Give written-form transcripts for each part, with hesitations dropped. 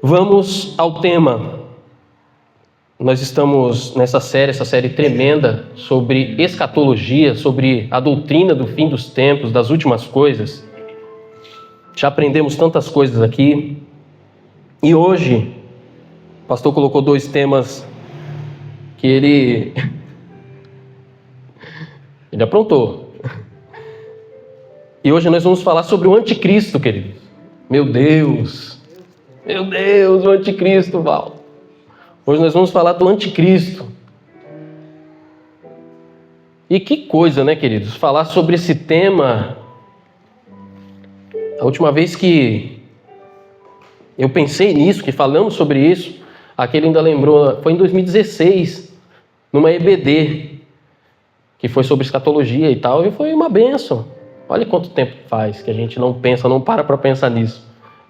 Vamos ao tema. Nós estamos nessa série, essa série tremenda sobre escatologia, sobre a doutrina do fim dos tempos, das últimas coisas. Já aprendemos tantas coisas aqui. E hoje, o pastor colocou dois temas que ele aprontou. E hoje nós vamos falar sobre o anticristo, queridos. Meu Deus, o anticristo, Val. Hoje nós vamos falar do anticristo. E que coisa, né, queridos? Falar sobre esse tema. A última vez que eu pensei nisso, que falamos sobre isso, aquele ainda lembrou, foi em 2016, numa EBD, que foi sobre escatologia e tal, e foi uma bênção. Olha quanto tempo faz que a gente não pensa, não para pensar nisso.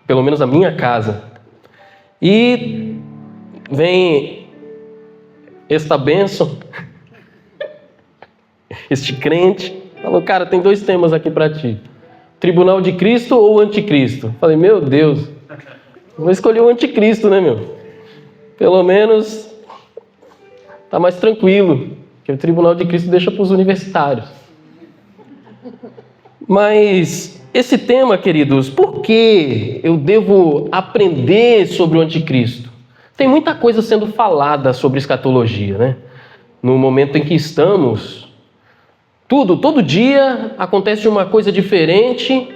Pelo menos a minha casa. E vem esta bênção, este crente, falou, cara, tem dois temas aqui para ti. Tribunal de Cristo ou o anticristo? Falei, meu Deus, vou escolher o anticristo, né, meu? Pelo menos tá mais tranquilo, que o Tribunal de Cristo deixa para os universitários. Mas esse tema, queridos, por que eu devo aprender sobre o anticristo? Tem muita coisa sendo falada sobre escatologia, né? No momento em que estamos, todo dia acontece uma coisa diferente,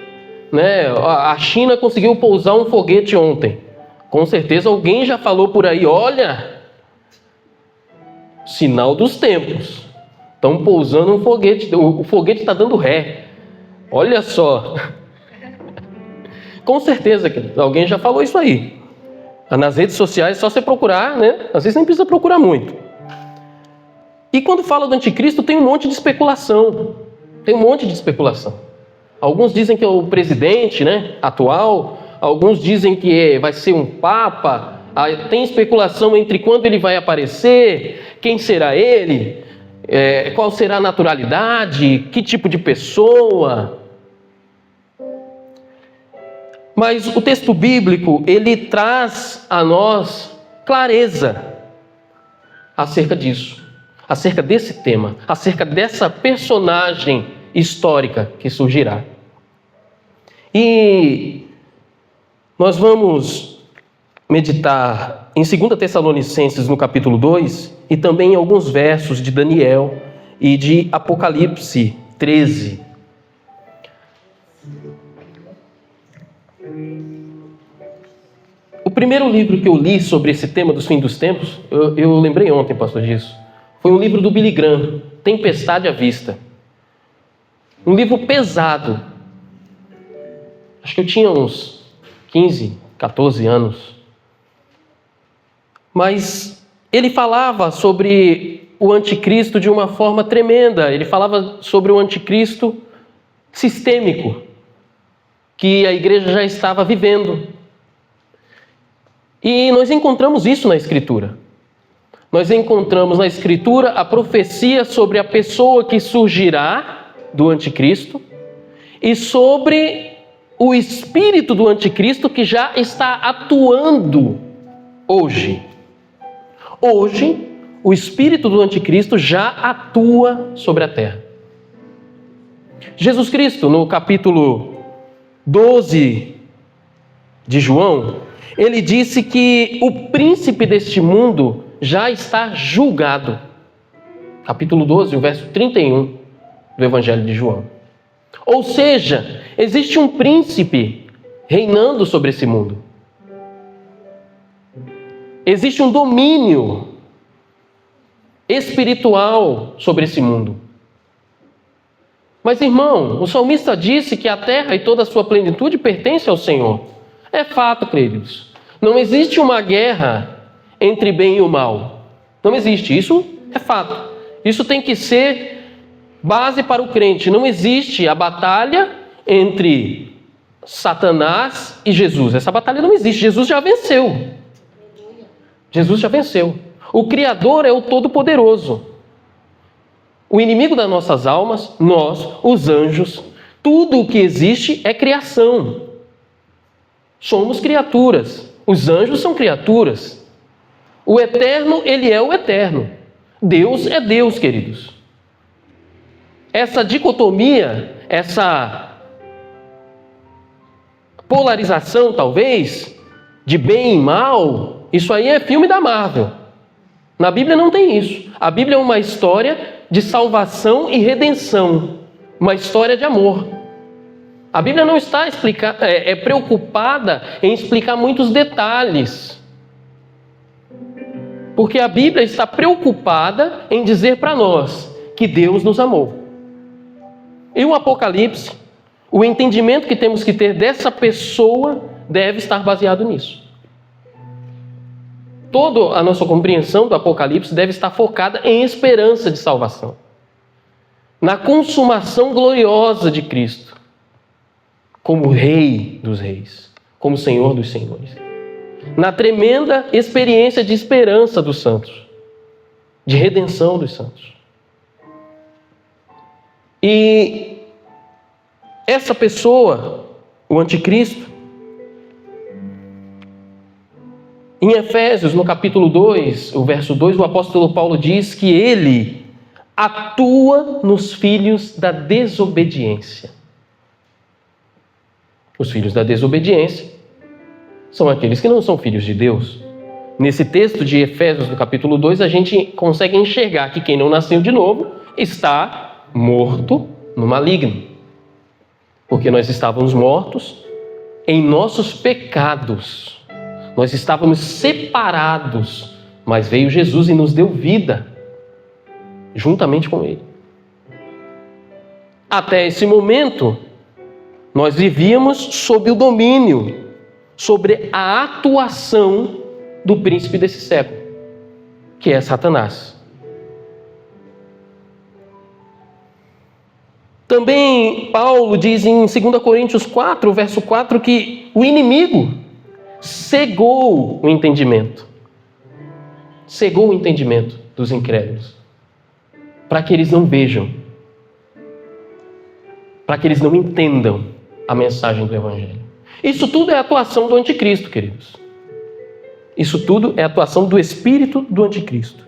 né? A China conseguiu pousar um foguete ontem. Com certeza alguém já falou por aí, olha, sinal dos tempos. Estão pousando um foguete, o foguete está dando ré. Olha só. Com certeza, alguém já falou isso aí. Nas redes sociais, é só você procurar, né? Às vezes nem precisa procurar muito. E quando fala do anticristo, tem um monte de especulação. Alguns dizem que é o presidente, né, atual. Alguns dizem que vai ser um papa. Tem especulação entre quando ele vai aparecer, quem será ele, qual será a naturalidade, que tipo de pessoa. Mas o texto bíblico, ele traz a nós clareza acerca disso, acerca desse tema, acerca dessa personagem histórica que surgirá. E nós vamos meditar em 2 Tessalonicenses, no capítulo 2, e também em alguns versos de Daniel e de Apocalipse 13. O primeiro livro que eu li sobre esse tema dos fins dos tempos, eu lembrei ontem, pastor, disso, foi um livro do Billy Graham, Tempestade à Vista. Um livro pesado. Acho que eu tinha uns 15, 14 anos. Mas ele falava sobre o anticristo de uma forma tremenda. Ele falava sobre o anticristo sistêmico, que a igreja já estava vivendo. E nós encontramos isso na Escritura. Nós encontramos na Escritura a profecia sobre a pessoa que surgirá do anticristo e sobre o espírito do anticristo que já está atuando hoje. Hoje, o espírito do anticristo já atua sobre a terra. Jesus Cristo, no capítulo 12 de João, ele disse que o príncipe deste mundo já está julgado. Capítulo 12, o verso 31 do Evangelho de João. Ou seja, existe um príncipe reinando sobre esse mundo. Existe um domínio espiritual sobre esse mundo. Mas, irmão, o salmista disse que a terra e toda a sua plenitude pertence ao Senhor. É fato, queridos. Não existe uma guerra entre bem e o mal. Não existe. Isso é fato. Isso tem que ser base para o crente. Não existe a batalha entre Satanás e Jesus. Essa batalha não existe. Jesus já venceu. O Criador é o Todo-Poderoso. O inimigo das nossas almas, nós, os anjos, tudo o que existe é criação. Somos criaturas. Os anjos são criaturas. O eterno, ele é o eterno. Deus é Deus, queridos. Essa dicotomia, essa polarização, talvez, de bem e mal, isso aí é filme da Marvel. Na Bíblia não tem isso. A Bíblia é uma história de salvação e redenção. Uma história de amor. A Bíblia não está preocupada em explicar muitos detalhes. Porque a Bíblia está preocupada em dizer para nós que Deus nos amou. E o Apocalipse, o entendimento que temos que ter dessa pessoa deve estar baseado nisso. Toda a nossa compreensão do Apocalipse deve estar focada em esperança de salvação. Na consumação gloriosa de Cristo, como Rei dos Reis, como Senhor dos Senhores. Na tremenda experiência de esperança dos santos, de redenção dos santos. E essa pessoa, o anticristo, em Efésios, no capítulo 2, o verso 2, o apóstolo Paulo diz que ele atua nos filhos da desobediência. Os filhos da desobediência são aqueles que não são filhos de Deus. Nesse texto de Efésios, no capítulo 2, a gente consegue enxergar que quem não nasceu de novo está morto no maligno. Porque nós estávamos mortos em nossos pecados. Nós estávamos separados, mas veio Jesus e nos deu vida, juntamente com Ele. Até esse momento, nós vivíamos sob o domínio, sobre a atuação do príncipe desse século, que é Satanás. Também Paulo diz em 2 Coríntios 4, verso 4, que o inimigo cegou o entendimento. Cegou o entendimento dos incrédulos, para que eles não vejam, para que eles não entendam a mensagem do Evangelho. Isso tudo é a atuação do anticristo, queridos. Isso tudo é a atuação do espírito do anticristo.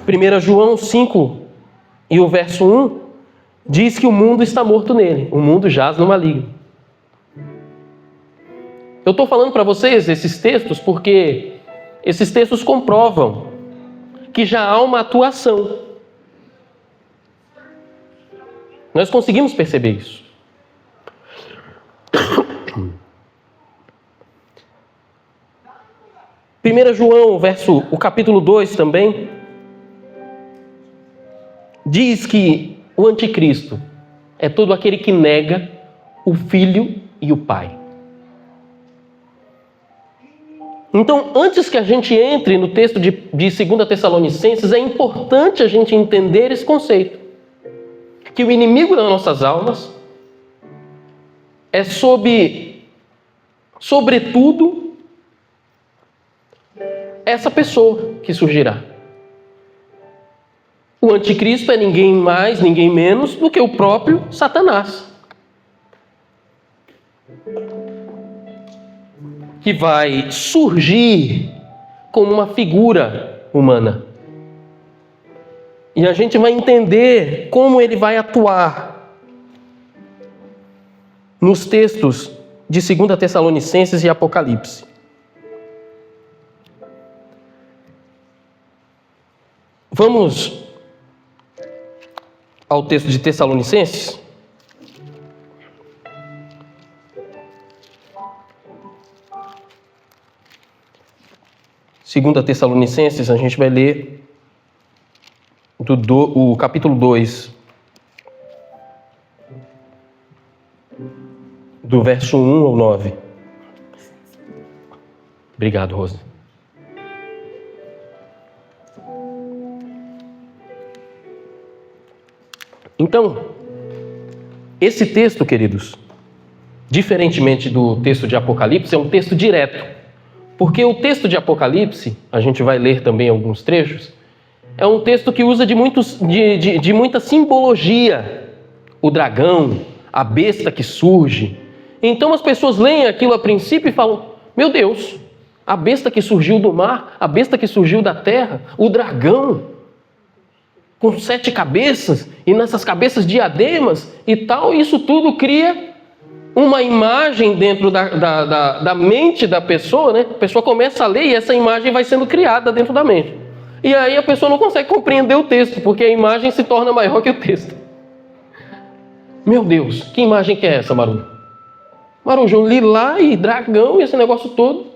1 João 5 e o verso 1 diz que o mundo está morto nele. O mundo jaz no maligno. Eu estou falando para vocês esses textos porque esses textos comprovam que já há uma atuação. Nós conseguimos perceber isso. 1 João, o capítulo 2 também, diz que o anticristo é todo aquele que nega o Filho e o Pai. Então, antes que a gente entre no texto de 2 Tessalonicenses, é importante a gente entender esse conceito. Que o inimigo das nossas almas é sobretudo, essa pessoa que surgirá. O anticristo é ninguém mais, ninguém menos do que o próprio Satanás. Que vai surgir como uma figura humana. E a gente vai entender como ele vai atuar nos textos de 2 Tessalonicenses e Apocalipse. Vamos ao texto de Tessalonicenses. Segunda Tessalonicenses, a gente vai ler o capítulo 2, do verso 1 ao 9. Obrigado, Rose. Então, esse texto, queridos, diferentemente do texto de Apocalipse, é um texto direto. Porque o texto de Apocalipse, a gente vai ler também alguns trechos, é um texto que usa de muita simbologia. O dragão, a besta que surge. Então as pessoas leem aquilo a princípio e falam: meu Deus, a besta que surgiu do mar, a besta que surgiu da terra, o dragão com 7 cabeças e nessas cabeças diademas e tal, isso tudo cria uma imagem dentro da mente da pessoa, né? A pessoa começa a ler e essa imagem vai sendo criada dentro da mente. E aí a pessoa não consegue compreender o texto, porque a imagem se torna maior que o texto. Meu Deus, que imagem que é essa, Maru? Marujo, lilá e dragão e esse negócio todo.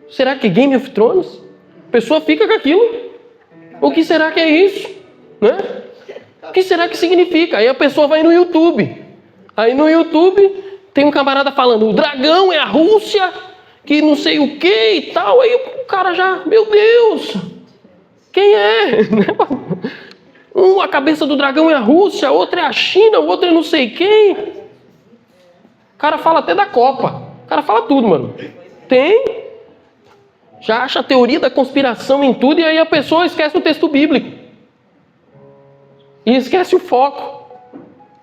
Será que é Game of Thrones? A pessoa fica com aquilo. O que será que é isso? Né? O que será que significa? Aí a pessoa vai no YouTube. Aí no YouTube tem um camarada falando: o dragão é a Rússia, que não sei o que e tal. Aí o cara já, meu Deus, quem é? A cabeça do dragão é a Rússia, a outra é a China, o outro é não sei quem. O cara fala até da Copa. O cara fala tudo, mano. Tem. Já acha a teoria da conspiração em tudo e aí a pessoa esquece o texto bíblico. E esquece o foco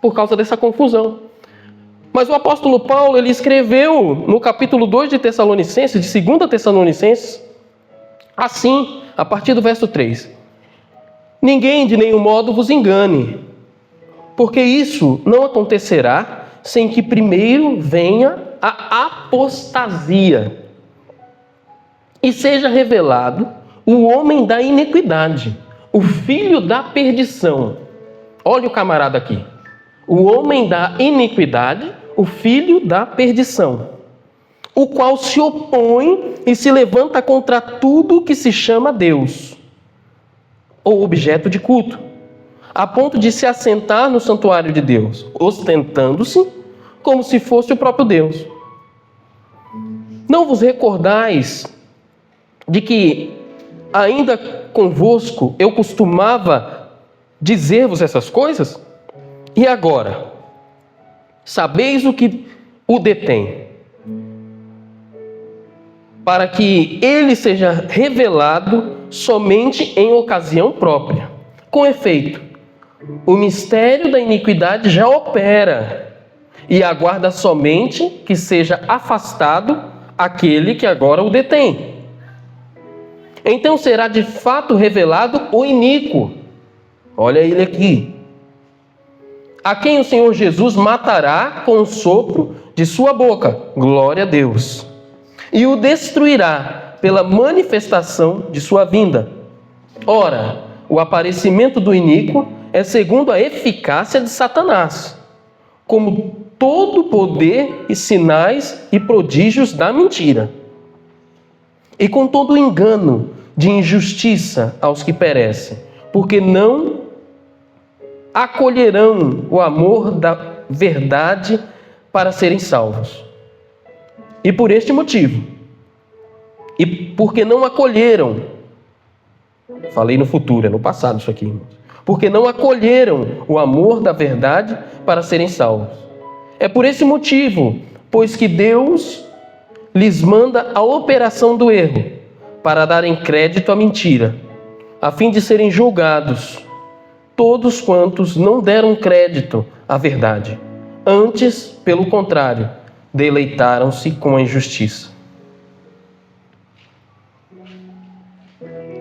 por causa dessa confusão. Mas o apóstolo Paulo, ele escreveu no capítulo 2 de Tessalonicenses, de 2 Tessalonicenses, assim, a partir do verso 3. Ninguém de nenhum modo vos engane, porque isso não acontecerá sem que primeiro venha a apostasia e seja revelado o homem da iniquidade, o filho da perdição. Olha o camarada aqui. O homem da iniquidade, o filho da perdição, o qual se opõe e se levanta contra tudo que se chama Deus, ou objeto de culto, a ponto de se assentar no santuário de Deus, ostentando-se como se fosse o próprio Deus. Não vos recordais de que ainda convosco eu costumava dizer-vos essas coisas? E agora, sabeis o que o detém, para que ele seja revelado somente em ocasião própria. Com efeito, o mistério da iniquidade já opera, e aguarda somente que seja afastado aquele que agora o detém. Então será de fato revelado o iníquo. Olha ele aqui. A quem o Senhor Jesus matará com o sopro de sua boca. Glória a Deus. E o destruirá pela manifestação de sua vinda. Ora, o aparecimento do iníquo é segundo a eficácia de Satanás, como todo poder e sinais e prodígios da mentira, e com todo o engano de injustiça aos que perecem, porque não acolherão o amor da verdade para serem salvos. E por este motivo, e porque não acolheram, falei no futuro, é no passado isso aqui, irmãos, porque não acolheram o amor da verdade para serem salvos. É por esse motivo, pois que Deus lhes manda a operação do erro, para darem crédito à mentira, a fim de serem julgados todos quantos não deram crédito à verdade. Antes, pelo contrário, deleitaram-se com a injustiça.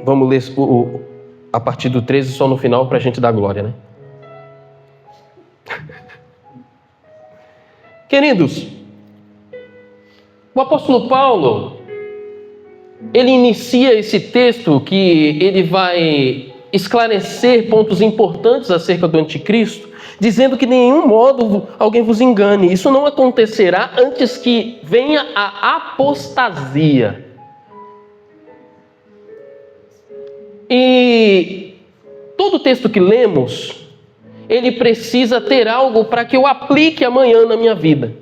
Vamos ler a partir do 13 só no final para a gente dar glória, né? Queridos, o apóstolo Paulo, ele inicia esse texto que ele vai esclarecer pontos importantes acerca do anticristo, dizendo que de nenhum modo alguém vos engane. Isso não acontecerá antes que venha a apostasia. E todo texto que lemos, ele precisa ter algo para que eu aplique amanhã na minha vida.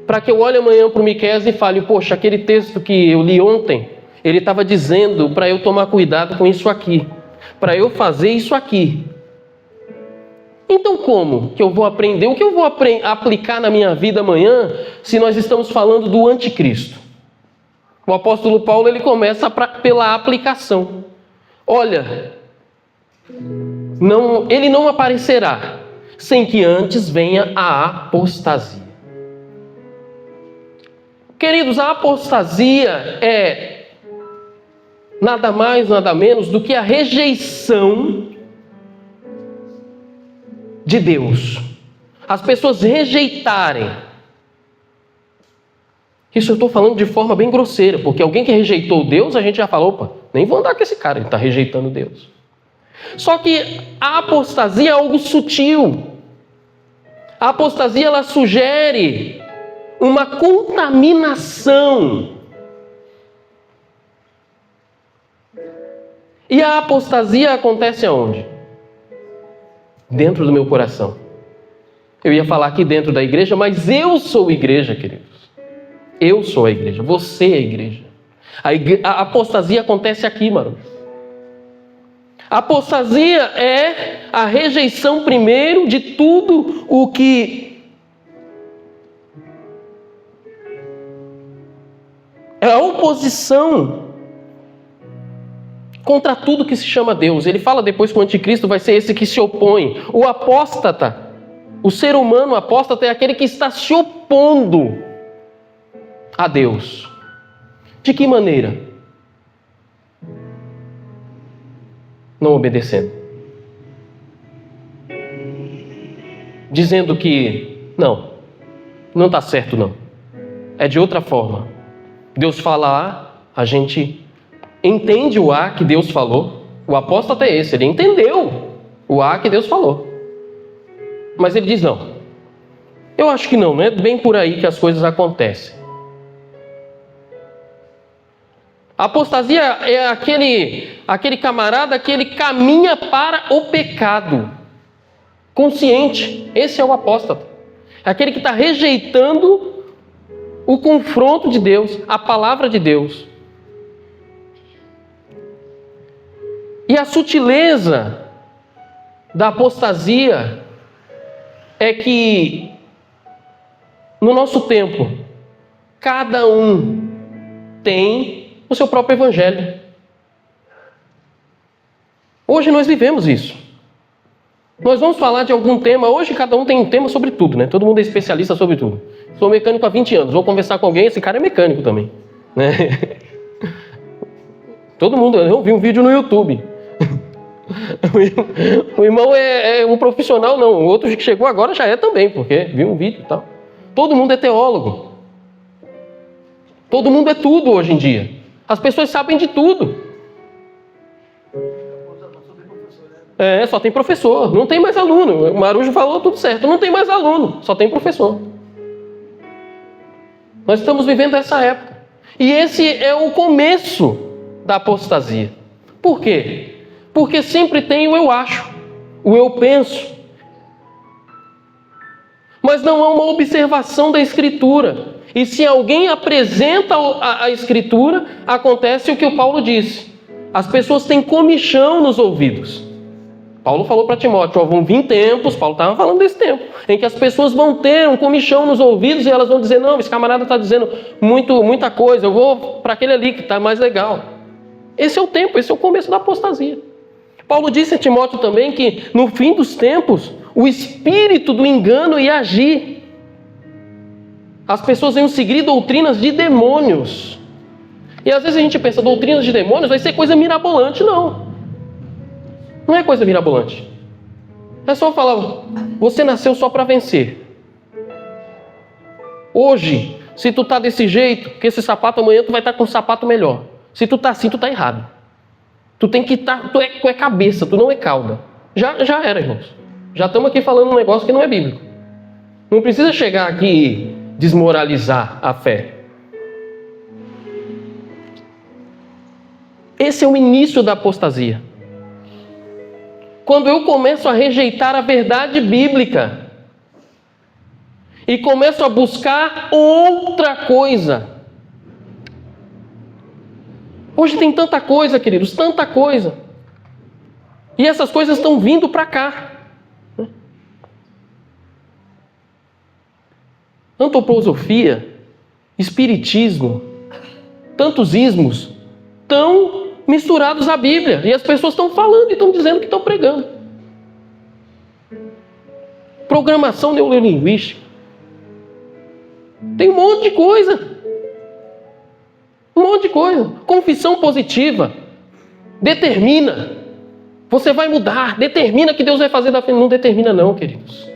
Para que eu olhe amanhã para o Miqueias e fale: poxa, aquele texto que eu li ontem, ele estava dizendo para eu tomar cuidado com isso aqui, para eu fazer isso aqui. Então como que eu vou aprender? O que eu vou aplicar na minha vida amanhã, se nós estamos falando do anticristo? O apóstolo Paulo, ele começa pela aplicação. Olha, ele não aparecerá sem que antes venha a apostasia. Queridos, a apostasia é nada mais, nada menos do que a rejeição de Deus. As pessoas rejeitarem. Isso eu estou falando de forma bem grosseira, porque alguém que rejeitou Deus, a gente já falou, opa, nem vou andar com esse cara, ele está rejeitando Deus. Só que a apostasia é algo sutil. A apostasia, ela sugere uma contaminação. E a apostasia acontece aonde? Dentro do meu coração. Eu ia falar aqui dentro da igreja, mas eu sou igreja, queridos. Eu sou a igreja, você é a igreja. A apostasia acontece aqui, mano. A apostasia é a rejeição primeiro de tudo o que é a oposição contra tudo que se chama Deus. Ele fala depois que o anticristo vai ser esse que se opõe. O apóstata, o ser humano apóstata é aquele que está se opondo a Deus. De que maneira? Não obedecendo. Dizendo que não está certo não. É de outra forma. Deus fala A, a gente entende o A que Deus falou. O apóstolo é esse, ele entendeu o A que Deus falou. Mas ele diz não. Eu acho que não é bem por aí que as coisas acontecem. A apostasia é aquele camarada que ele caminha para o pecado. Consciente. Esse é o apóstata. É aquele que está rejeitando o confronto de Deus, a palavra de Deus. E a sutileza da apostasia é que, no nosso tempo, cada um tem o seu próprio evangelho. Hoje nós vivemos isso. Nós vamos falar de algum tema. Hoje cada um tem um tema sobre tudo, né? Todo mundo é especialista sobre tudo. Sou mecânico há 20 anos. Vou conversar com alguém, esse cara é mecânico também, né? Todo mundo. Eu vi um vídeo no YouTube. O irmão é um profissional, não. O outro que chegou agora já é também, porque viu um vídeo e tal. Todo mundo é teólogo. Todo mundo é tudo hoje em dia. As pessoas sabem de tudo. Só tem professor, não tem mais aluno. O Marujo falou tudo certo, não tem mais aluno, só tem professor. Nós estamos vivendo essa época. E esse é o começo da apostasia. Por quê? Porque sempre tem o eu acho, o eu penso. Mas não há uma observação da Escritura. E se alguém apresenta a Escritura, acontece o que o Paulo disse. As pessoas têm comichão nos ouvidos. Paulo falou para Timóteo, vão vir tempos, Paulo estava falando desse tempo, em que as pessoas vão ter um comichão nos ouvidos e elas vão dizer, não, esse camarada está dizendo muita coisa, eu vou para aquele ali que está mais legal. Esse é o tempo, esse é o começo da apostasia. Paulo disse a Timóteo também que no fim dos tempos, o espírito do engano ia agir. As pessoas iam seguir doutrinas de demônios. E às vezes a gente pensa, doutrinas de demônios vai ser coisa mirabolante. Não. Não é coisa mirabolante. É só falar, você nasceu só para vencer. Hoje, se tu tá desse jeito, que esse sapato amanhã tu vai estar com um sapato melhor. Se tu tá assim, tu tá errado. Tu tem que estar, tu é cabeça, tu não é cauda. Já era, irmãos. Já estamos aqui falando um negócio que não é bíblico. Não precisa chegar aqui e desmoralizar a fé. Esse é o início da apostasia. Quando eu começo a rejeitar a verdade bíblica e começo a buscar outra coisa. Hoje tem tanta coisa, queridos, tanta coisa. E essas coisas estão vindo para cá. Antroposofia, espiritismo, tantos ismos, estão misturados à Bíblia. E as pessoas estão falando e estão dizendo que estão pregando. Programação neurolinguística. Tem um monte de coisa. monte de coisa. Confissão positiva. Determina. Você vai mudar. Determina que Deus vai fazer da frente. Não determina não, queridos.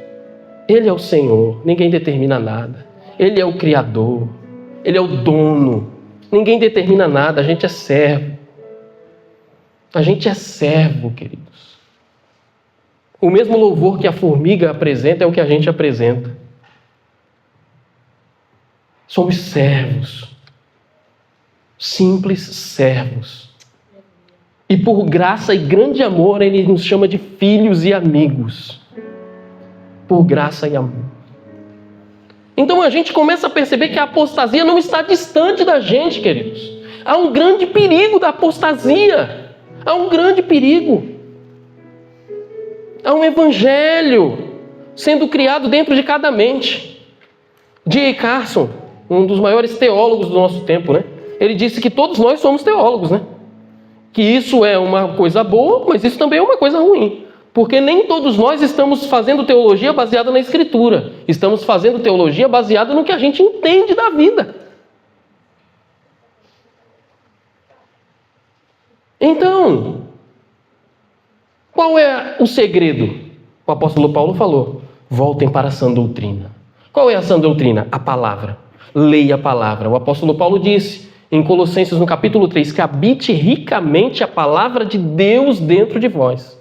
Ele é o Senhor. Ninguém determina nada. Ele é o Criador. Ele é o dono. Ninguém determina nada. A gente é servo. A gente é servo, queridos. O mesmo louvor que a formiga apresenta é o que a gente apresenta. Somos servos. Simples servos. E por graça e grande amor, Ele nos chama de filhos e amigos. Por graça e amor. Então a gente começa a perceber que a apostasia não está distante da gente, queridos. Há um grande perigo da apostasia. Há um grande perigo. Há um evangelho sendo criado dentro de cada mente. D.A. Carson, um dos maiores teólogos do nosso tempo, né? Ele disse que todos nós somos teólogos, né? Que isso é uma coisa boa, mas isso também é uma coisa ruim. Porque nem todos nós estamos fazendo teologia baseada na Escritura. Estamos fazendo teologia baseada no que a gente entende da vida. Então, qual é o segredo? O apóstolo Paulo falou: voltem para a sã doutrina. Qual é a sã doutrina? A palavra. Leia a palavra. O apóstolo Paulo disse em Colossenses, no capítulo 3, que habite ricamente a palavra de Deus dentro de vós.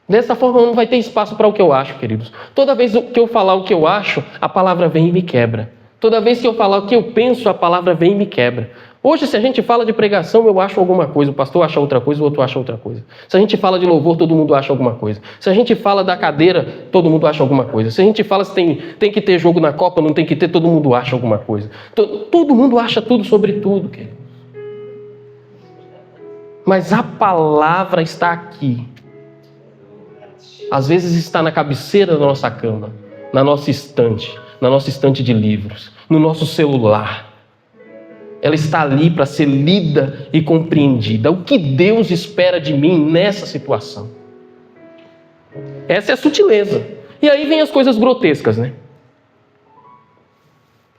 Dessa forma não vai ter espaço para o que eu acho, queridos. Toda vez que eu falar o que eu acho, a palavra vem e me quebra. Toda vez que eu falar o que eu penso, a palavra vem e me quebra. Hoje, se a gente fala de pregação, eu acho alguma coisa, o pastor acha outra coisa, o outro acha outra coisa. Se a gente fala de louvor, todo mundo acha alguma coisa. Se a gente fala da cadeira, todo mundo acha alguma coisa. Se a gente fala se tem que ter jogo na Copa, não tem que ter, todo mundo acha alguma coisa. Todo mundo acha tudo sobre tudo, queridos. Mas a palavra está aqui. Às vezes está na cabeceira da nossa cama, na nossa estante de livros, no nosso celular. Ela está ali para ser lida e compreendida. O que Deus espera de mim nessa situação? Essa é a sutileza. E aí vem as coisas grotescas, né?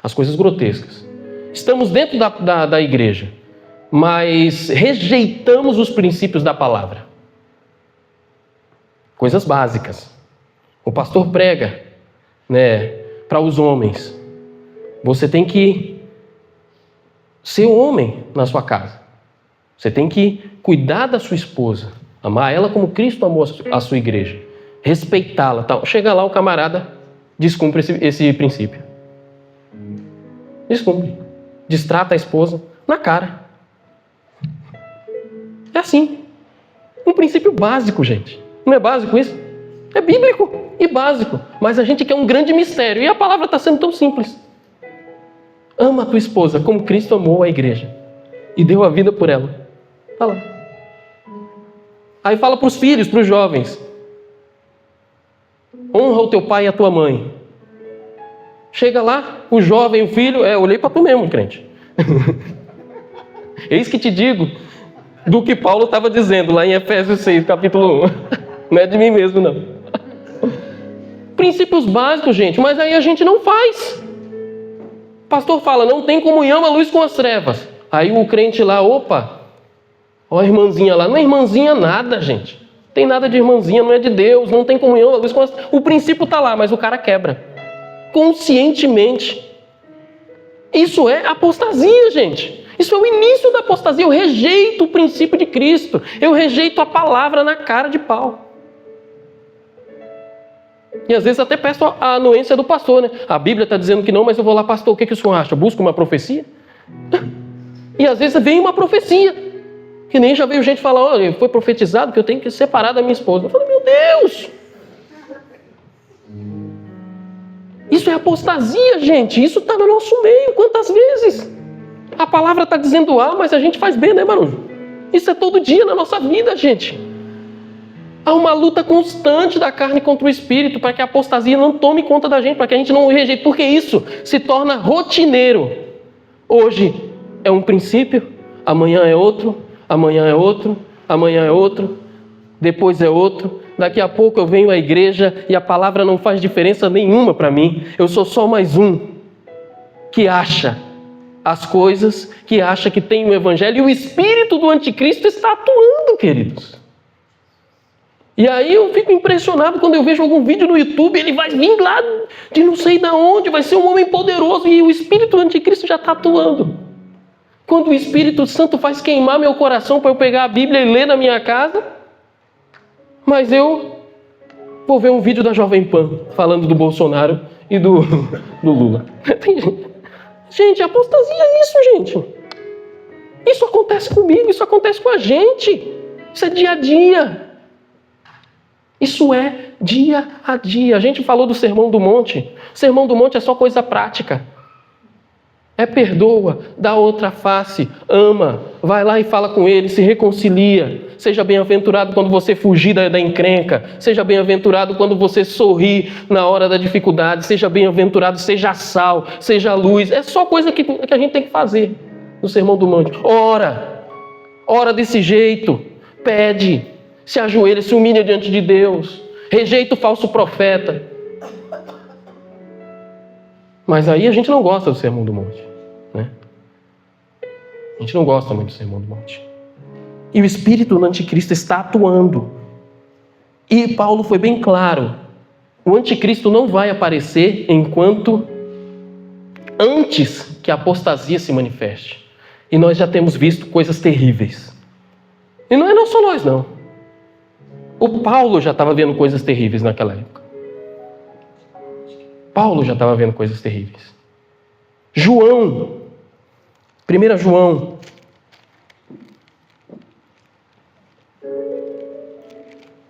As coisas grotescas. Estamos dentro da igreja, mas rejeitamos os princípios da palavra. Coisas básicas. O pastor prega, né, para os homens. Você tem que ser homem na sua casa. Você tem que cuidar da sua esposa. Amar ela como Cristo amou a sua igreja. Respeitá-la. Tal. Chega lá, o camarada descumpre esse princípio. Descumpre. Destrata a esposa na cara. É assim. Um princípio básico, gente. Não é básico isso? É bíblico e básico. Mas a gente quer um grande mistério. E a palavra está sendo tão simples. Ama a tua esposa como Cristo amou a igreja. E deu a vida por ela. Está lá. Aí fala para os filhos, para os jovens. Honra o teu pai e a tua mãe. Chega lá, o jovem, o filho... olhei para tu mesmo, crente. Eis que te digo do que Paulo estava dizendo lá em Efésios 6, capítulo 1. Não é de mim mesmo, não. Princípios básicos, gente, mas aí a gente não faz. O pastor fala, não tem comunhão a luz com as trevas. Aí o crente lá, opa, ó a irmãzinha lá. Não é irmãzinha nada, gente. Não tem nada de irmãzinha, não é de Deus, não tem comunhão a luz com as trevas. O princípio está lá, mas o cara quebra. Conscientemente. Isso é apostasia, gente. Isso é o início da apostasia. Eu rejeito o princípio de Cristo. Eu rejeito a palavra na cara de pau. E às vezes até peço a anuência do pastor, né? A Bíblia está dizendo que não, mas eu vou lá, pastor, o que o senhor acha? Busco uma profecia? E às vezes vem uma profecia. Que nem já veio gente falar, olha, foi profetizado que eu tenho que separar da minha esposa. Eu falei, meu Deus! Isso é apostasia, gente. Isso está no nosso meio. Quantas vezes? A palavra está dizendo A, mas a gente faz B, né, Marujo? Isso é todo dia na nossa vida, gente. Há uma luta constante da carne contra o espírito para que a apostasia não tome conta da gente, para que a gente não o rejeite, porque isso se torna rotineiro. Hoje é um princípio, amanhã é outro, amanhã é outro, amanhã é outro, depois é outro. Daqui a pouco eu venho à igreja e a palavra não faz diferença nenhuma para mim. Eu sou só mais um que acha as coisas, que acha que tem o evangelho, e o espírito do anticristo está atuando, queridos. E aí eu fico impressionado quando eu vejo algum vídeo no YouTube, ele vai vir lá de não sei de onde, vai ser um homem poderoso, e o espírito do anticristo já está atuando. Quando o Espírito Santo faz queimar meu coração para eu pegar a Bíblia e ler na minha casa, mas eu vou ver um vídeo da Jovem Pan falando do Bolsonaro e do Lula. Gente, apostasia é isso, gente. Isso acontece comigo, isso acontece com a gente. Isso é dia a dia. Isso é dia a dia. A gente falou do Sermão do Monte. O Sermão do Monte é só coisa prática. É perdoa, dá outra face, ama, vai lá e fala com ele, se reconcilia. Seja bem-aventurado quando você fugir da encrenca. Seja bem-aventurado quando você sorrir na hora da dificuldade. Seja bem-aventurado, seja sal, seja luz. É só coisa que a gente tem que fazer no Sermão do Monte. Ora desse jeito, pede, se ajoelha, se humilha diante de Deus, rejeita o falso profeta. Mas aí a gente não gosta do Sermão do Monte, né? A gente não gosta muito do Sermão do Monte. E o espírito do anticristo está atuando. E Paulo foi bem claro. O anticristo não vai aparecer antes que a apostasia se manifeste. E nós já temos visto coisas terríveis. E não é só nós, não. O Paulo já estava vendo coisas terríveis naquela época. Paulo já estava vendo coisas terríveis. João, 1 João,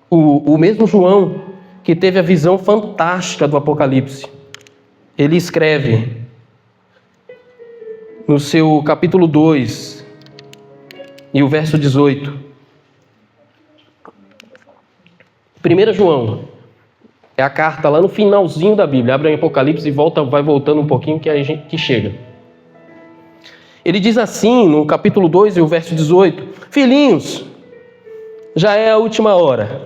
o mesmo João que teve a visão fantástica do Apocalipse, ele escreve no seu capítulo 2 e o verso 18. 1 João é a carta lá no finalzinho da Bíblia. Abre em Apocalipse e vai voltando um pouquinho que chega. Ele diz assim, no capítulo 2 e o verso 18: Filhinhos, já é a última hora.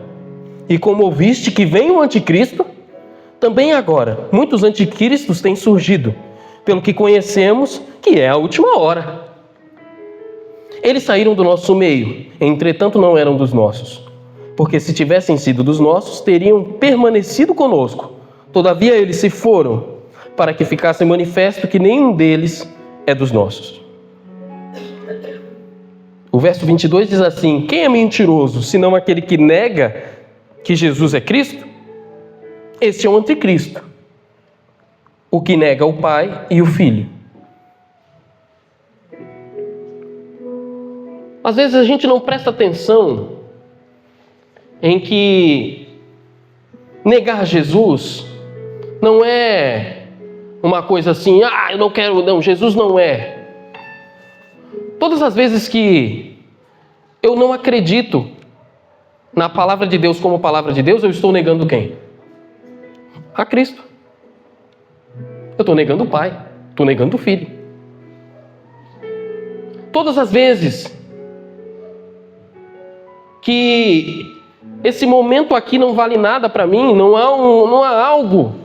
E como ouviste que vem o anticristo, também agora muitos anticristos têm surgido, pelo que conhecemos que é a última hora. Eles saíram do nosso meio, entretanto não eram dos nossos. Porque se tivessem sido dos nossos, teriam permanecido conosco. Todavia eles se foram, para que ficasse manifesto que nenhum deles é dos nossos. O verso 22 diz assim: quem é mentiroso, senão aquele que nega que Jesus é Cristo? Este é o anticristo, o que nega o Pai e o Filho. Às vezes a gente não presta atenção em que negar Jesus não é uma coisa assim, eu não quero, não, Jesus não é. Todas as vezes que eu não acredito na palavra de Deus como palavra de Deus, eu estou negando quem? A Cristo. Eu estou negando o Pai, estou negando o Filho. Todas as vezes que esse momento aqui não vale nada para mim, não há algo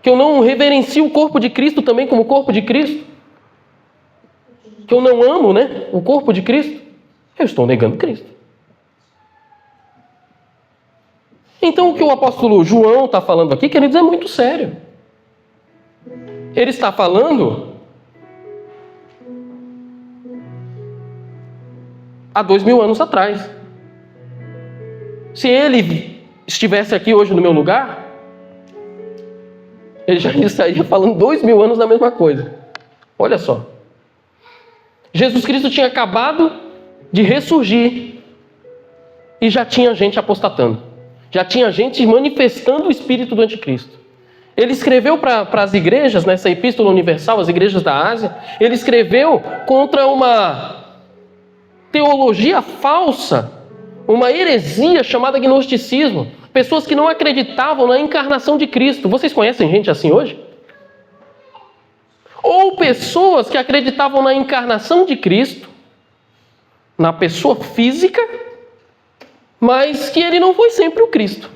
que eu não reverencie o corpo de Cristo também como corpo de Cristo, que eu não amo, né, o corpo de Cristo, eu estou negando Cristo. Então o que o apóstolo João está falando aqui, queridos, é muito sério. Ele está falando há 2000 anos atrás. Se ele estivesse aqui hoje no meu lugar, ele já estaria falando 2000 anos da mesma coisa. Olha só. Jesus Cristo tinha acabado de ressurgir e já tinha gente apostatando. Já tinha gente manifestando o espírito do anticristo. Ele escreveu para as igrejas, nessa epístola universal, as igrejas da Ásia, ele escreveu contra uma teologia falsa, uma heresia chamada gnosticismo. Pessoas que não acreditavam na encarnação de Cristo. Vocês conhecem gente assim hoje? Ou pessoas que acreditavam na encarnação de Cristo, na pessoa física, mas que ele não foi sempre o Cristo.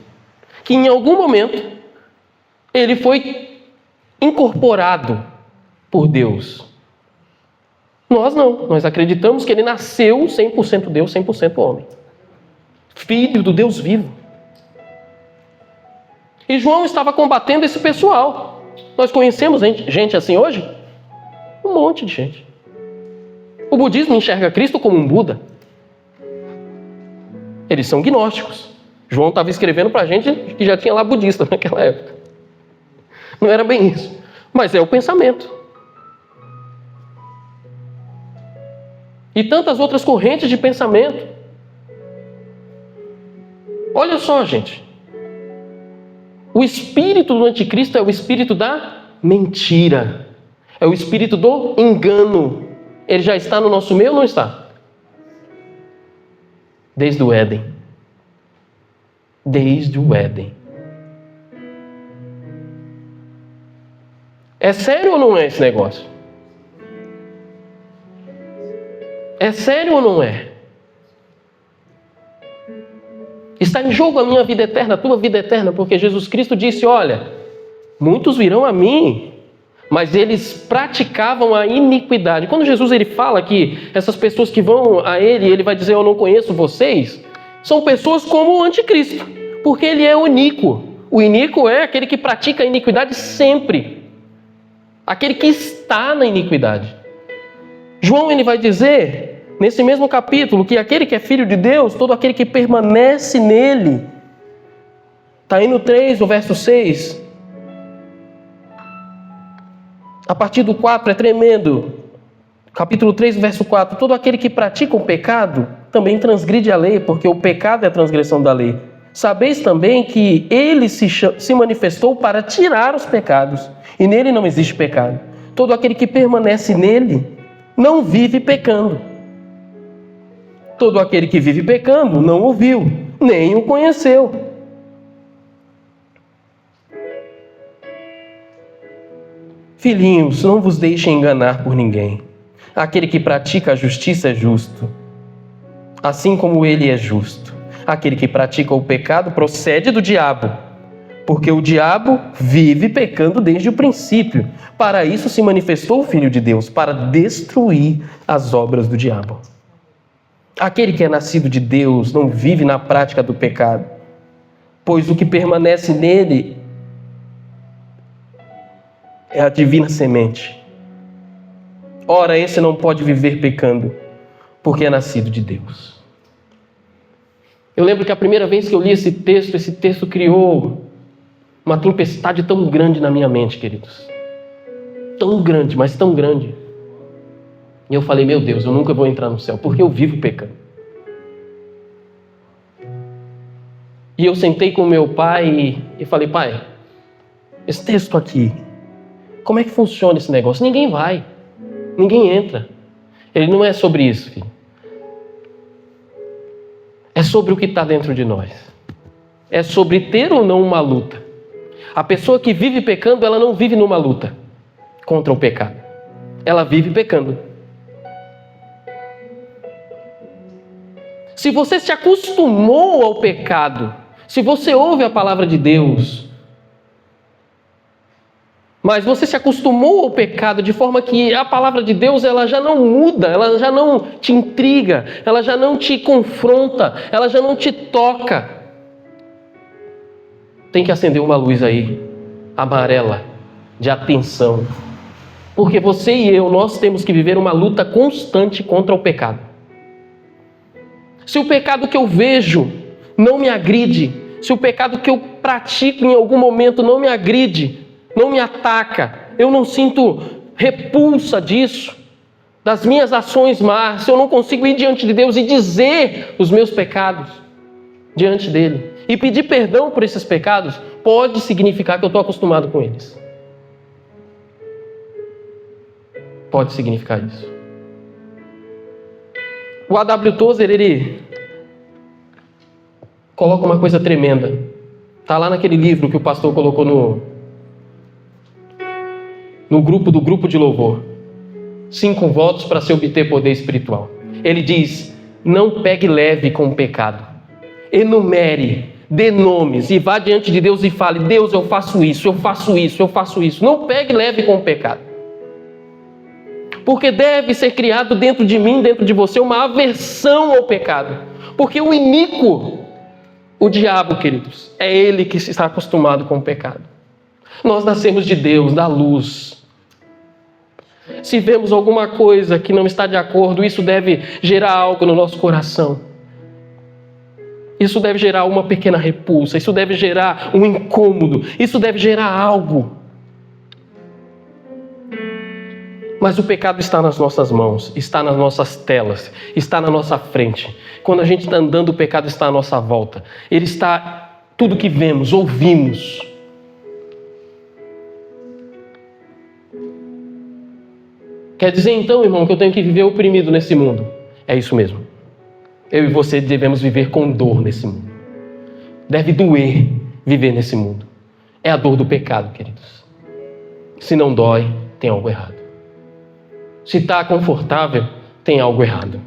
Que em algum momento ele foi incorporado por Deus. Nós não. Nós acreditamos que ele nasceu 100% Deus, 100% homem. Filho do Deus vivo. E João estava combatendo esse pessoal. Nós conhecemos gente assim hoje? Um monte de gente. O budismo enxerga Cristo como um Buda. Eles são gnósticos. João estava escrevendo para a gente que já tinha lá budista naquela época. Não era bem isso. Mas é o pensamento. E tantas outras correntes de pensamento. Olha só, gente. O espírito do anticristo é o espírito da mentira. É o espírito do engano. Ele já está no nosso meio ou não está? Desde o Éden. Desde o Éden. É sério ou não é esse negócio? É sério ou não é? Está em jogo a minha vida eterna, a tua vida eterna, porque Jesus Cristo disse, olha, muitos virão a mim, mas eles praticavam a iniquidade. Quando Jesus ele fala que essas pessoas que vão a ele vai dizer, eu não conheço vocês, são pessoas como o anticristo, porque ele é iníquo. O iníquo é aquele que pratica a iniquidade sempre. Aquele que está na iniquidade. João ele vai dizer, nesse mesmo capítulo, que aquele que é filho de Deus, todo aquele que permanece nele. Está aí no 3, o verso 6. A partir do 4 é tremendo. Capítulo 3, verso 4. Todo aquele que pratica o pecado também transgride a lei, porque o pecado é a transgressão da lei. Sabeis também que ele se manifestou para tirar os pecados, e nele não existe pecado. Todo aquele que permanece nele não vive pecando. Todo aquele que vive pecando não o viu, nem o conheceu. Filhinhos, não vos deixem enganar por ninguém. Aquele que pratica a justiça é justo, assim como ele é justo. Aquele que pratica o pecado procede do diabo, porque o diabo vive pecando desde o princípio. Para isso se manifestou o Filho de Deus, para destruir as obras do diabo. Aquele que é nascido de Deus não vive na prática do pecado, pois o que permanece nele é a divina semente. Ora, esse não pode viver pecando, porque é nascido de Deus. Eu lembro que a primeira vez que eu li esse texto criou uma tempestade tão grande na minha mente, queridos. Tão grande, mas tão grande. E eu falei, meu Deus, eu nunca vou entrar no céu, porque eu vivo pecando. E eu sentei com meu pai e falei, pai, esse texto aqui, como é que funciona esse negócio? Ninguém vai, ninguém entra. Ele não é sobre isso, filho. É sobre o que está dentro de nós. É sobre ter ou não uma luta. A pessoa que vive pecando, ela não vive numa luta contra o pecado. Ela vive pecando. Se você se acostumou ao pecado, se você ouve a palavra de Deus, mas você se acostumou ao pecado de forma que a palavra de Deus ela já não muda, ela já não te intriga, ela já não te confronta, ela já não te toca. Tem que acender uma luz aí, amarela, de atenção. Porque você e eu, nós temos que viver uma luta constante contra o pecado. Se o pecado que eu vejo não me agride, se o pecado que eu pratico em algum momento não me agride, não me ataca, eu não sinto repulsa disso, das minhas ações más, se eu não consigo ir diante de Deus e dizer os meus pecados diante dele e pedir perdão por esses pecados, pode significar que eu estou acostumado com eles. Pode significar isso. O A.W. Tozer, ele coloca uma coisa tremenda. Está lá naquele livro que o pastor colocou no grupo de louvor. 5 votos para se obter poder espiritual. Ele diz, não pegue leve com o pecado. Enumere, dê nomes e vá diante de Deus e fale, Deus, eu faço isso, eu faço isso, eu faço isso. Não pegue leve com o pecado. Porque deve ser criado dentro de mim, dentro de você, uma aversão ao pecado. Porque o iníquo, o diabo, queridos, é ele que está acostumado com o pecado. Nós nascemos de Deus, da luz. Se vemos alguma coisa que não está de acordo, isso deve gerar algo no nosso coração. Isso deve gerar uma pequena repulsa, isso deve gerar um incômodo, isso deve gerar algo. Mas o pecado está nas nossas mãos, está nas nossas telas, está na nossa frente. Quando a gente está andando, o pecado está à nossa volta. Ele está tudo que vemos, ouvimos. Quer dizer então, irmão, que eu tenho que viver oprimido nesse mundo? É isso mesmo. Eu e você devemos viver com dor nesse mundo. Deve doer viver nesse mundo. É a dor do pecado, queridos. Se não dói, tem algo errado. Se está confortável, tem algo errado.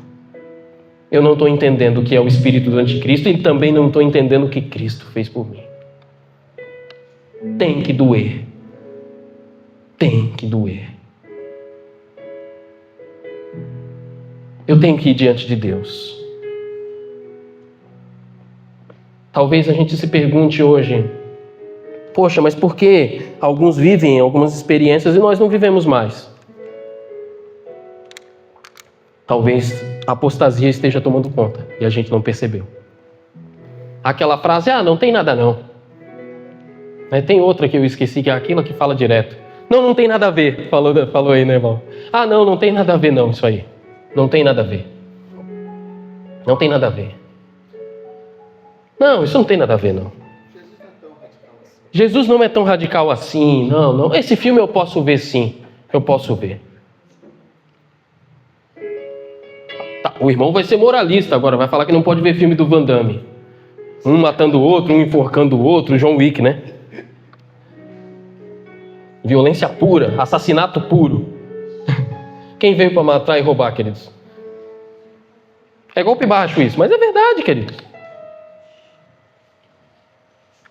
Eu não estou entendendo o que é o espírito do anticristo e também não estou entendendo o que Cristo fez por mim. Tem que doer. Tem que doer. Eu tenho que ir diante de Deus. Talvez a gente se pergunte hoje, poxa, mas por que alguns vivem algumas experiências e nós não vivemos mais? Talvez a apostasia esteja tomando conta e a gente não percebeu. Aquela frase, não tem nada não. Tem outra que eu esqueci, que é aquela que fala direto. Não tem nada a ver, falou aí, né, irmão? Não tem nada a ver não, isso aí. Não tem nada a ver. Não tem nada a ver. Não, isso não tem nada a ver, não. Jesus não é tão radical assim, não. Esse filme eu posso ver sim, eu posso ver. O irmão vai ser moralista agora, vai falar que não pode ver filme do Van Damme. Um matando o outro, um enforcando o outro, John Wick, né? Violência pura, assassinato puro. Quem veio para matar e roubar, queridos? É golpe baixo isso, mas é verdade, queridos.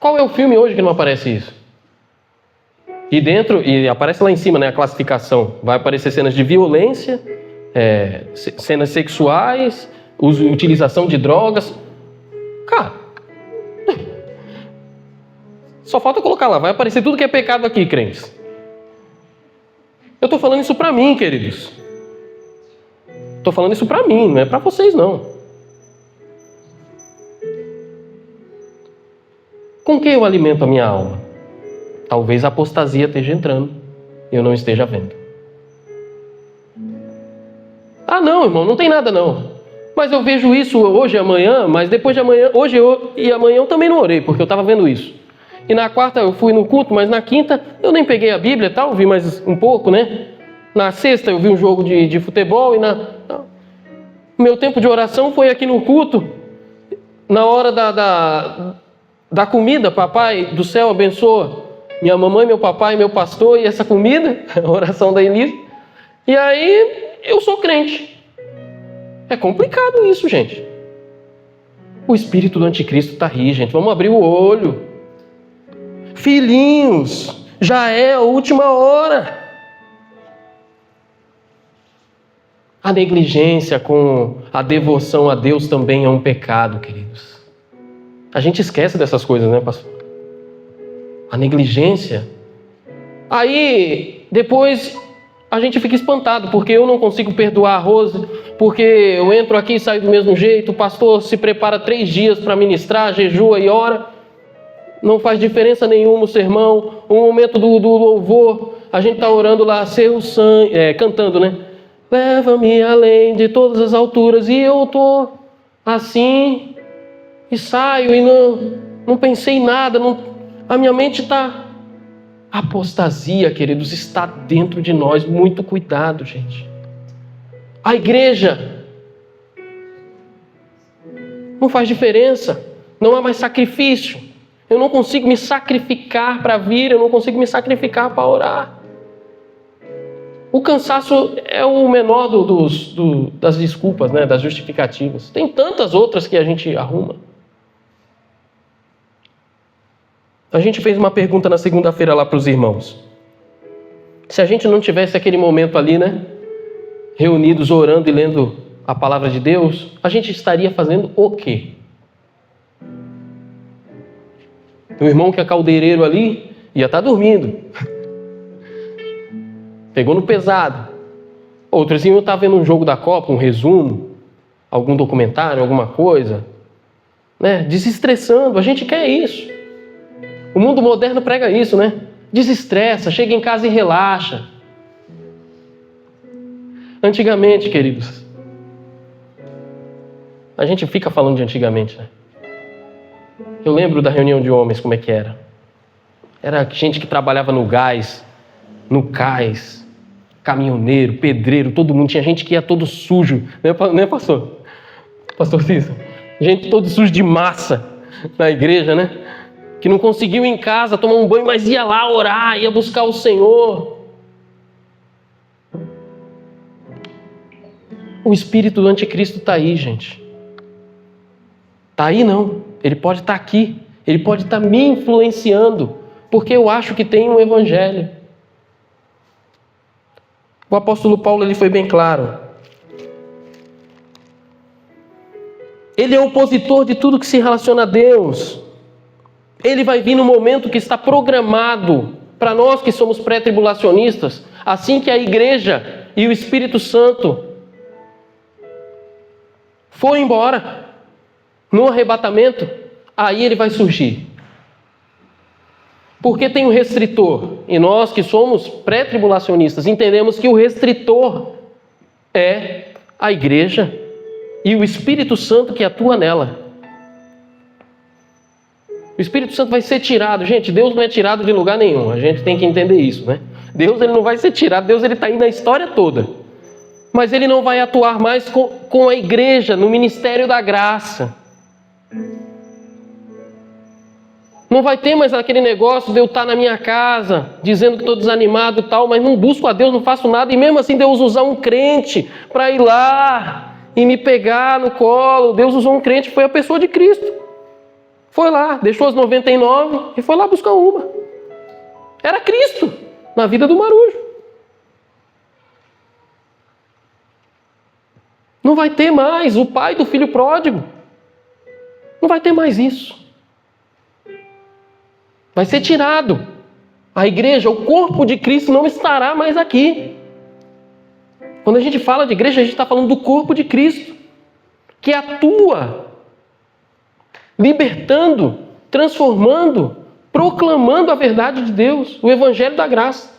Qual é o filme hoje que não aparece isso? E aparece lá em cima, né, a classificação. Vai aparecer cenas de violência, cenas sexuais, utilização de drogas. Cara, só falta colocar lá, vai aparecer tudo que é pecado aqui, crentes. Eu estou falando isso para mim, queridos. Estou falando isso para mim, não é para vocês não. Com que eu alimento a minha alma? Talvez a apostasia esteja entrando e eu não esteja vendo. Não, irmão, não tem nada não. Mas eu vejo isso hoje e amanhã, mas depois de amanhã, e amanhã eu também não orei, porque eu estava vendo isso. E na quarta eu fui no culto, mas na quinta eu nem peguei a Bíblia, tal, vi mais um pouco, né? Na sexta eu vi um jogo de futebol e meu tempo de oração foi aqui no culto, na hora da comida. Papai do céu abençoa minha mamãe, meu papai, meu pastor e essa comida, a oração da Elise. E aí eu sou crente. É complicado isso, gente. O espírito do anticristo está aí, gente. Vamos abrir o olho. Filhinhos, já é a última hora. A negligência com a devoção a Deus também é um pecado, queridos. A gente esquece dessas coisas, né, pastor? A negligência. Aí, depois, a gente fica espantado, porque eu não consigo perdoar a Rose, porque eu entro aqui e saio do mesmo jeito, o pastor se prepara 3 dias para ministrar, jejua e ora. Não faz diferença nenhuma o sermão, o momento do louvor, a gente está orando lá, seu sangue, cantando, né? Leva-me além de todas as alturas, e eu estou assim, e saio, e não pensei em nada, a minha mente está... A apostasia, queridos, está dentro de nós, muito cuidado, gente. A igreja não faz diferença, não há mais sacrifício. Eu não consigo me sacrificar para vir, eu não consigo me sacrificar para orar. O cansaço é o menor das desculpas, né, das justificativas. Tem tantas outras que a gente arruma. A gente fez uma pergunta na segunda-feira lá para os irmãos. Se a gente não tivesse aquele momento ali, né, reunidos orando e lendo a palavra de Deus, a gente estaria fazendo o quê? O irmão que é caldeireiro ali ia estar dormindo. Pegou no pesado. Outros iam estar vendo um jogo da Copa, um resumo, algum documentário, alguma coisa, né? Desestressando. A gente quer isso. O mundo moderno prega isso, né? Desestressa, chega em casa e relaxa. Antigamente, queridos, a gente fica falando de antigamente, né? Eu lembro da reunião de homens, como é que era. Era gente que trabalhava no gás, no cais, caminhoneiro, pedreiro, todo mundo. Tinha gente que ia todo sujo, né, pastor? Pastor Cícero? Gente todo sujo de massa na igreja, né? Que não conseguiu ir em casa tomar um banho, mas ia lá orar, ia buscar o Senhor. O espírito do anticristo está aí, gente. Está aí não. Ele pode estar aqui. Ele pode estar me influenciando, porque eu acho que tem um evangelho. O apóstolo Paulo ele foi bem claro. Ele é opositor de tudo que se relaciona a Deus. Ele vai vir no momento que está programado para nós que somos pré-tribulacionistas, assim que a igreja e o Espírito Santo for embora, no arrebatamento, aí ele vai surgir. Porque tem um restritor, e nós que somos pré-tribulacionistas entendemos que o restritor é a igreja e o Espírito Santo que atua nela. O Espírito Santo vai ser tirado. Gente, Deus não é tirado de lugar nenhum. A gente tem que entender isso, né? Deus ele não vai ser tirado. Deus ele está aí na história toda. Mas ele não vai atuar mais com a igreja, no ministério da graça. Não vai ter mais aquele negócio de eu estar na minha casa, dizendo que estou desanimado e tal, mas não busco a Deus, não faço nada. E mesmo assim Deus usar um crente para ir lá e me pegar no colo. Deus usou um crente, foi a pessoa de Cristo. Foi lá, deixou as 99 e foi lá buscar uma. Era Cristo na vida do Marujo. Não vai ter mais o pai do filho pródigo. Não vai ter mais isso. Vai ser tirado. A igreja, o corpo de Cristo não estará mais aqui. Quando a gente fala de igreja, a gente está falando do corpo de Cristo, que atua libertando, transformando, proclamando a verdade de Deus, o evangelho da graça.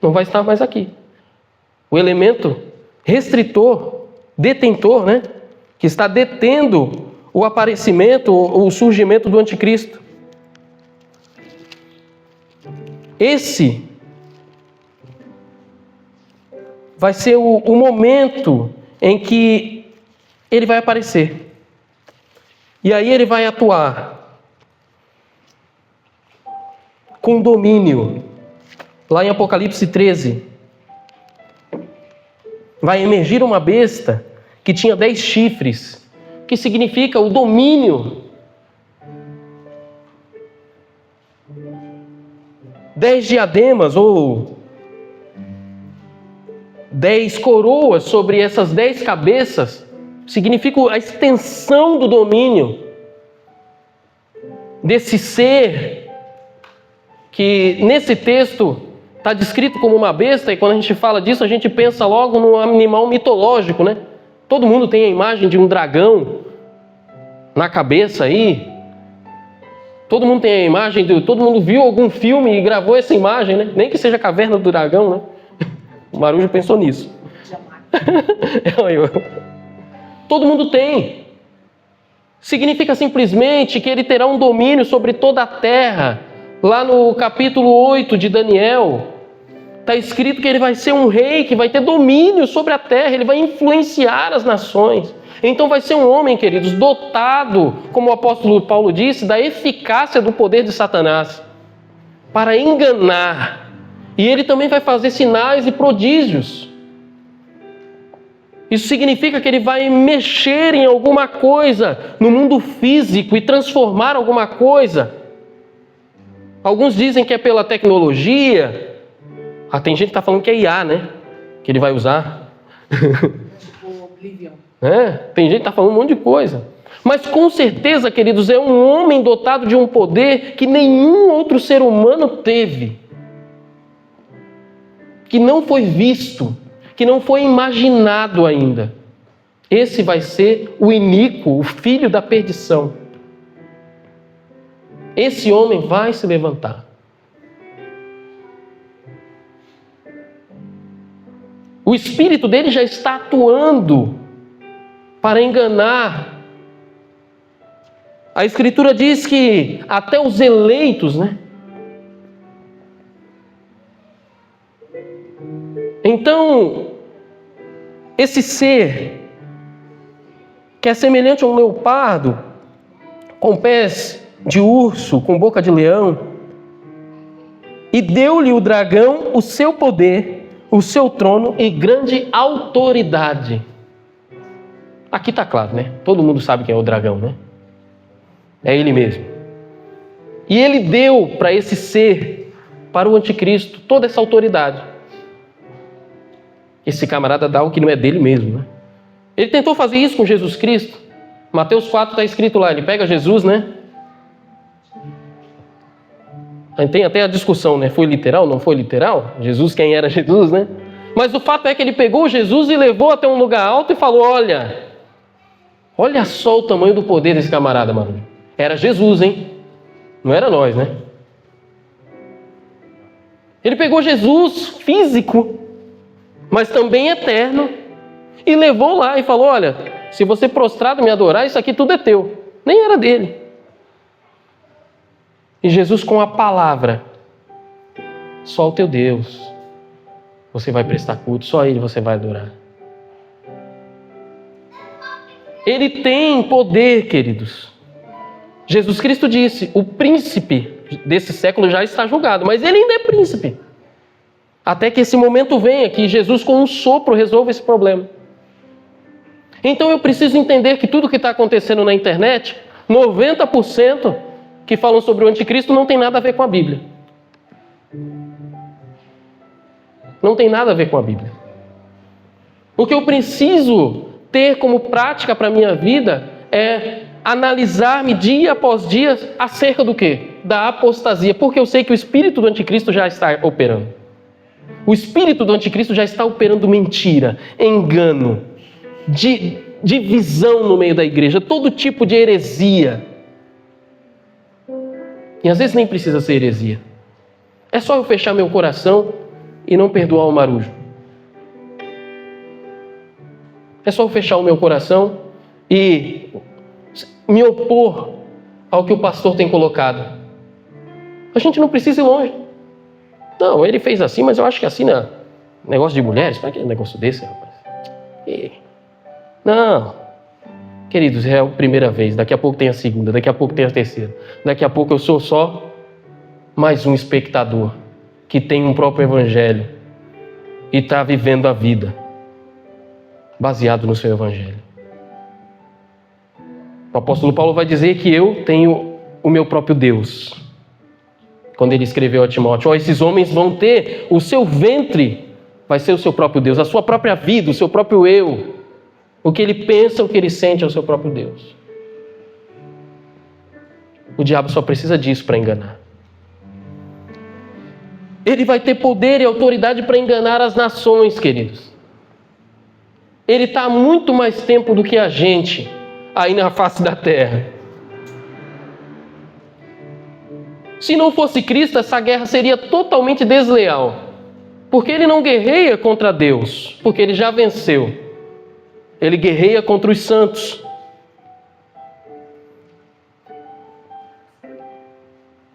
Não vai estar mais aqui. O elemento restritor, detentor, né? Que está detendo o aparecimento, o surgimento do anticristo. Esse vai ser o momento em que ele vai aparecer. E aí ele vai atuar com domínio. Lá em Apocalipse 13. Vai emergir uma besta que tinha 10 chifres, que significa o domínio. 10 diademas ou 10 coroas sobre essas 10 cabeças significa a extensão do domínio desse ser que nesse texto está descrito como uma besta, e quando a gente fala disso a gente pensa logo num animal mitológico, né? Todo mundo tem a imagem de um dragão na cabeça aí. Todo mundo tem a imagem, todo mundo viu algum filme e gravou essa imagem, né? Nem que seja a Caverna do Dragão, né? O Marujo pensou nisso. Todo mundo tem. Significa simplesmente que ele terá um domínio sobre toda a terra. Lá no capítulo 8 de Daniel, está escrito que ele vai ser um rei que vai ter domínio sobre a terra, ele vai influenciar as nações. Então vai ser um homem, queridos, dotado, como o apóstolo Paulo disse, da eficácia do poder de Satanás, para enganar. E ele também vai fazer sinais e prodígios. Isso significa que ele vai mexer em alguma coisa no mundo físico e transformar alguma coisa. Alguns dizem que é pela tecnologia. Tem gente que está falando que é IA, né? Que ele vai usar. Tem gente que está falando um monte de coisa. Mas com certeza, queridos, é um homem dotado de um poder que nenhum outro ser humano teve. Que não foi visto, que não foi imaginado ainda. Esse vai ser o iníquo, o filho da perdição. Esse homem vai se levantar. O espírito dele já está atuando para enganar. A Escritura diz que até os eleitos, Então, esse ser, que é semelhante a um leopardo, com pés de urso, com boca de leão, e deu-lhe o dragão o seu poder, o seu trono e grande autoridade. Aqui está claro, Todo mundo sabe quem é o dragão, É ele mesmo. E ele deu para esse ser, para o anticristo, toda essa autoridade. Esse camarada dá o que não é dele mesmo, Ele tentou fazer isso com Jesus Cristo. Mateus 4 está escrito lá, ele pega Jesus, Tem até a discussão, Foi literal, não foi literal? Jesus, quem era Jesus, Mas o fato é que ele pegou Jesus e levou até um lugar alto e falou, olha só o tamanho do poder desse camarada, mano. Era Jesus, Não era nós, Ele pegou Jesus físico, mas também eterno, e levou lá e falou, se você prostrado me adorar, isso aqui tudo é teu. Nem era dele. E Jesus com a palavra, só o teu Deus você vai prestar culto, só Ele você vai adorar. Ele tem poder, queridos. Jesus Cristo disse, o príncipe desse século já está julgado, mas ele ainda é príncipe. Até que esse momento venha, que Jesus com um sopro resolva esse problema. Então eu preciso entender que tudo que está acontecendo na internet, 90% que falam sobre o anticristo não tem nada a ver com a Bíblia. Não tem nada a ver com a Bíblia. O que eu preciso ter como prática para a minha vida é analisar-me dia após dia acerca do quê? Da apostasia. Porque eu sei que o espírito do anticristo já está operando. O espírito do anticristo já está operando mentira, engano, divisão no meio da igreja, todo tipo de heresia. E às vezes nem precisa ser heresia. É só eu fechar meu coração e não perdoar o marujo. É só eu fechar o meu coração e me opor ao que o pastor tem colocado. A gente não precisa ir longe. Não, ele fez assim, mas eu acho que assim não. Negócio de mulheres, para que negócio desse, rapaz? Não. Queridos, é a primeira vez, daqui a pouco tem a segunda, daqui a pouco tem a terceira. Daqui a pouco eu sou só mais um espectador que tem um próprio evangelho e está vivendo a vida baseado no seu evangelho. O apóstolo Paulo vai dizer que eu tenho o meu próprio Deus. Quando ele escreveu a Timóteo, esses homens vão ter o seu ventre, vai ser o seu próprio Deus, a sua própria vida, o seu próprio eu. O que ele pensa, o que ele sente é o seu próprio Deus. O diabo só precisa disso para enganar. Ele vai ter poder e autoridade para enganar as nações, queridos. Ele está há muito mais tempo do que a gente aí na face da terra. Se não fosse Cristo, essa guerra seria totalmente desleal. Porque ele não guerreia contra Deus, porque ele já venceu. Ele guerreia contra os santos.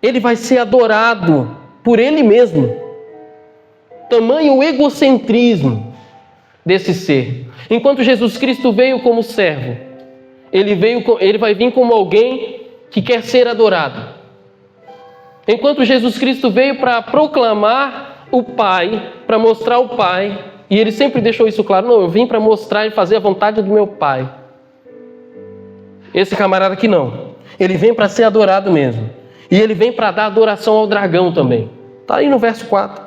Ele vai ser adorado por ele mesmo. Tamanho egocentrismo desse ser. Enquanto Jesus Cristo veio como servo, ele vai vir como alguém que quer ser adorado. Enquanto Jesus Cristo veio para proclamar o Pai, para mostrar o Pai, e ele sempre deixou isso claro, não, eu vim para mostrar e fazer a vontade do meu Pai. Esse camarada aqui não. Ele vem para ser adorado mesmo. E ele vem para dar adoração ao dragão também. Está aí no verso 4.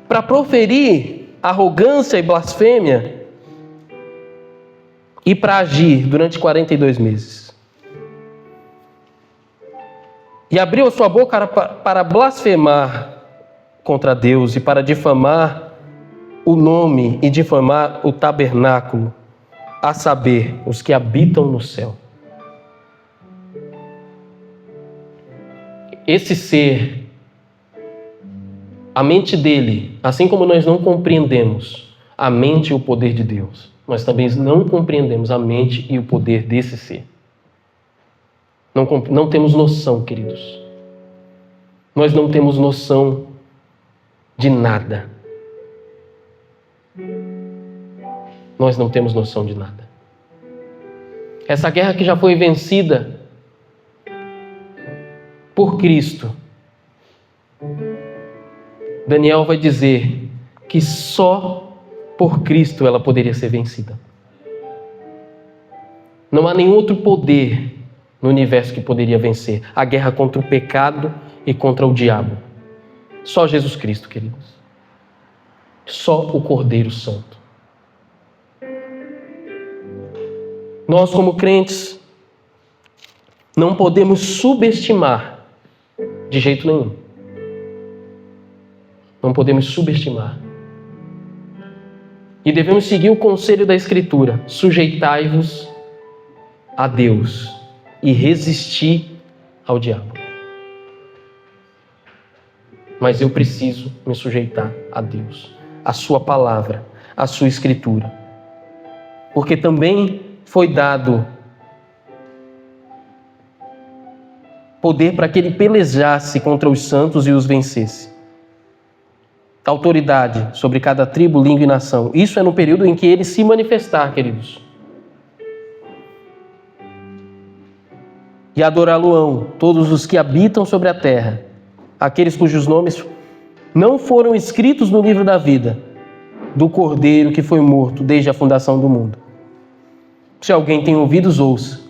Para proferir arrogância e blasfêmia e para agir durante 42 meses. E abriu a sua boca para blasfemar contra Deus e para difamar o nome e difamar o tabernáculo, a saber, os que habitam no céu. Esse ser, a mente dele, assim como nós não compreendemos a mente e o poder de Deus, nós também não compreendemos a mente e o poder desse ser. Não temos noção, queridos. Nós não temos noção de nada. Nós não temos noção de nada. Essa guerra que já foi vencida por Cristo, Daniel vai dizer que só por Cristo ela poderia ser vencida. Não há nenhum outro poder no universo que poderia vencer a guerra contra o pecado e contra o diabo. Só Jesus Cristo, queridos. Só o Cordeiro Santo. Nós, como crentes, não podemos subestimar de jeito nenhum. Não podemos subestimar. E devemos seguir o conselho da Escritura: sujeitai-vos a Deus e resistir ao diabo. Mas eu preciso me sujeitar a Deus, a sua palavra, a sua Escritura. Porque também foi dado poder para que ele pelejasse contra os santos e os vencesse. Autoridade sobre cada tribo, língua e nação. Isso é no período em que ele se manifestar, queridos. E adorá-lo-ão todos os que habitam sobre a terra, aqueles cujos nomes não foram escritos no livro da vida do Cordeiro que foi morto desde a fundação do mundo. Se alguém tem ouvidos, ouça.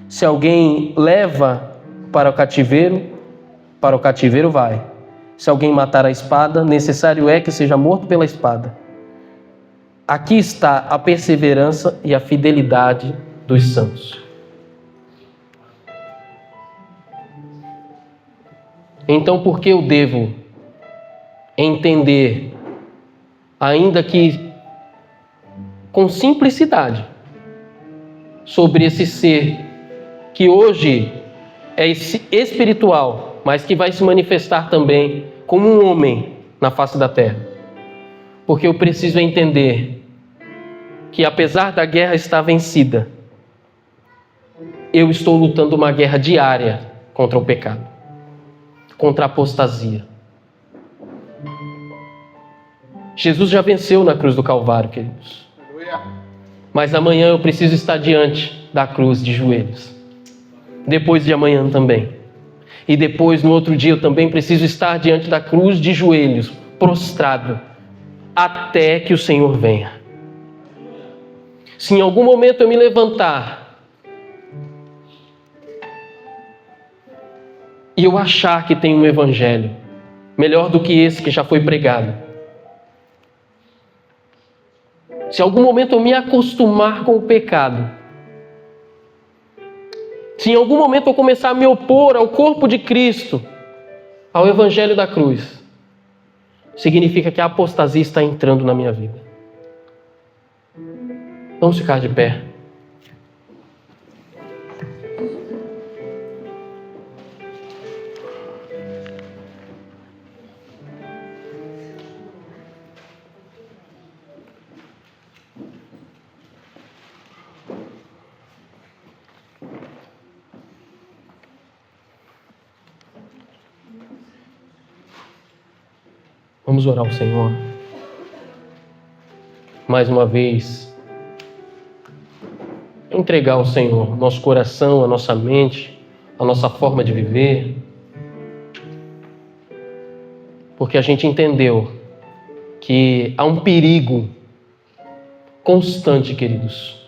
Se alguém leva para o cativeiro vai. Se alguém matar a espada, necessário é que seja morto pela espada. Aqui está a perseverança e a fidelidade dos santos. Então, por que eu devo entender, ainda que com simplicidade, sobre esse ser que hoje é espiritual, mas que vai se manifestar também como um homem na face da terra? Porque eu preciso entender que, apesar da guerra estar vencida, eu estou lutando uma guerra diária contra o pecado, contra a apostasia. Jesus já venceu na cruz do Calvário, queridos. Mas amanhã eu preciso estar diante da cruz de joelhos. Depois de amanhã também. E depois, no outro dia, eu também preciso estar diante da cruz de joelhos, prostrado, até que o Senhor venha. Se em algum momento eu me levantar e eu achar que tem um evangelho melhor do que esse que já foi pregado, se em algum momento eu me acostumar com o pecado, se em algum momento eu começar a me opor ao corpo de Cristo, ao evangelho da cruz, significa que a apostasia está entrando na minha vida. Vamos ficar de pé. Vamos orar ao Senhor. Mais uma vez, entregar ao Senhor nosso coração, a nossa mente, a nossa forma de viver. Porque a gente entendeu que há um perigo constante, queridos.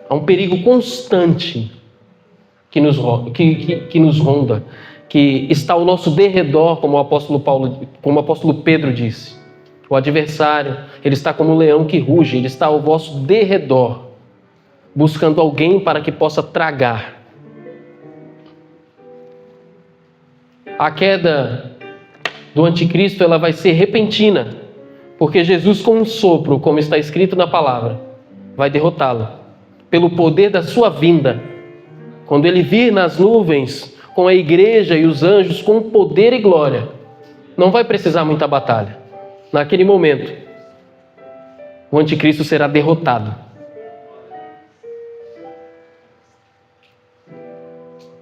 Há um perigo constante que nos ronda, que está ao nosso derredor, como o apóstolo Pedro disse. O adversário, ele está como um leão que ruge, ele está ao vosso derredor, buscando alguém para que possa tragar. A queda do anticristo, ela vai ser repentina, porque Jesus, com um sopro, como está escrito na palavra, vai derrotá-lo, pelo poder da sua vinda. Quando ele vir nas nuvens, com a igreja e os anjos, com poder e glória, não vai precisar muita batalha. Naquele momento, o anticristo será derrotado.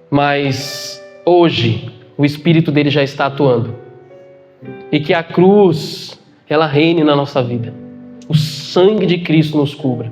Mas hoje, o Espírito dele já está atuando. E que a cruz, ela reine na nossa vida. O sangue de Cristo nos cubra.